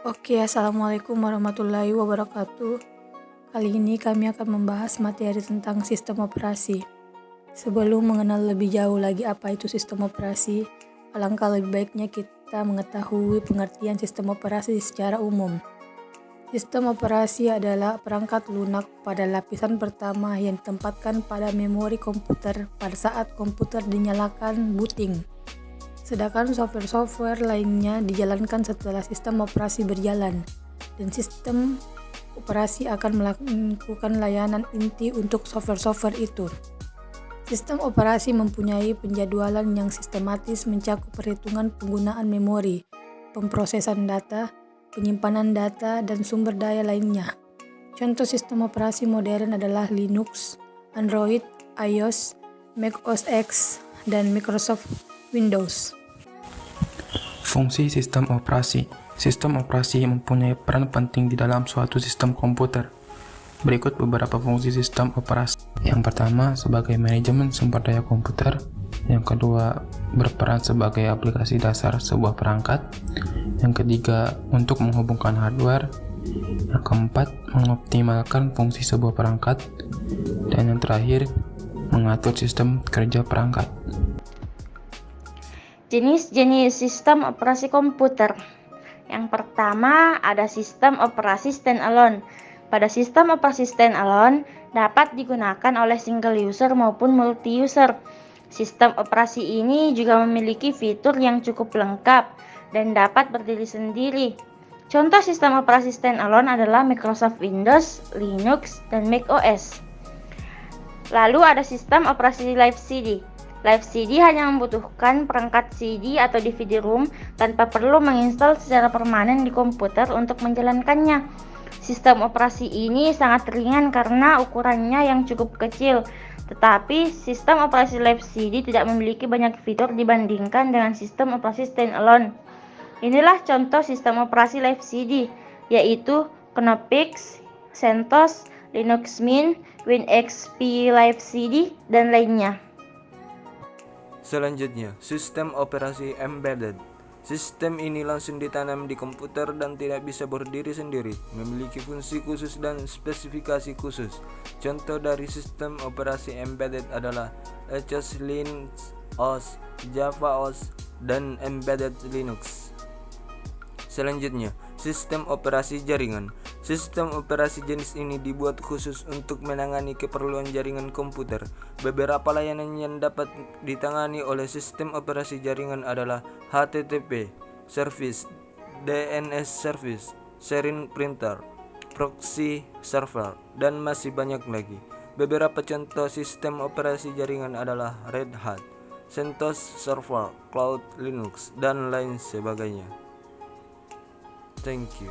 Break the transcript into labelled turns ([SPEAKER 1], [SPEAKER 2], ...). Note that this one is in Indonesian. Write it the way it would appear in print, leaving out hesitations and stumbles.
[SPEAKER 1] Oke, Assalamualaikum warahmatullahi wabarakatuh. Kali ini kami akan membahas materi tentang sistem operasi. Sebelum mengenal lebih jauh lagi apa itu sistem operasi, alangkah lebih baiknya kita mengetahui pengertian sistem operasi secara umum. Sistem operasi adalah perangkat lunak pada lapisan pertama yang ditempatkan pada memori komputer pada saat komputer dinyalakan booting. Sedangkan software-software lainnya dijalankan setelah sistem operasi berjalan, dan sistem operasi akan melakukan layanan inti untuk software-software itu. Sistem operasi mempunyai penjadwalan yang sistematis mencakup perhitungan penggunaan memori, pemrosesan data, penyimpanan data, dan sumber daya lainnya. Contoh sistem operasi modern adalah Linux, Android, iOS, Mac OS X, dan Microsoft Windows.
[SPEAKER 2] Fungsi sistem operasi. Sistem operasi mempunyai peran penting di dalam suatu sistem komputer. Berikut beberapa fungsi sistem operasi. Yang pertama, sebagai manajemen sumber daya komputer. Yang kedua, berperan sebagai aplikasi dasar sebuah perangkat. Yang ketiga, untuk menghubungkan hardware. Yang keempat, mengoptimalkan fungsi sebuah perangkat. Dan yang terakhir, mengatur sistem kerja perangkat.
[SPEAKER 3] Jenis-jenis sistem operasi komputer. Yang pertama, ada sistem operasi standalone. Pada sistem operasi standalone dapat digunakan oleh single user maupun multi-user. Sistem operasi ini juga memiliki fitur yang cukup lengkap dan dapat berdiri sendiri. Contoh sistem operasi standalone adalah Microsoft Windows, Linux, dan Mac OS. Lalu ada sistem operasi Live CD. Live CD hanya membutuhkan perangkat CD atau DVD-ROM tanpa perlu menginstal secara permanen di komputer untuk menjalankannya. Sistem operasi ini sangat ringan karena ukurannya yang cukup kecil, tetapi sistem operasi Live CD tidak memiliki banyak fitur dibandingkan dengan sistem operasi standalone. Inilah contoh sistem operasi Live CD, yaitu Knoppix, CentOS, Linux Mint, WinXP Live CD, dan lainnya.
[SPEAKER 4] Selanjutnya, sistem operasi embedded. Sistem ini langsung ditanam di komputer dan tidak bisa berdiri sendiri, memiliki fungsi khusus dan spesifikasi khusus. Contoh dari sistem operasi embedded adalah HOS Linux OS, Java OS, dan Embedded Linux. Selanjutnya, sistem operasi jaringan. Sistem operasi jenis ini dibuat khusus untuk menangani keperluan jaringan komputer. Beberapa layanan yang dapat ditangani oleh sistem operasi jaringan adalah HTTP service, DNS service, sharing printer, proxy server, dan masih banyak lagi. Beberapa contoh sistem operasi jaringan adalah Red Hat, CentOS Server, Cloud Linux, dan lain sebagainya. Thank you.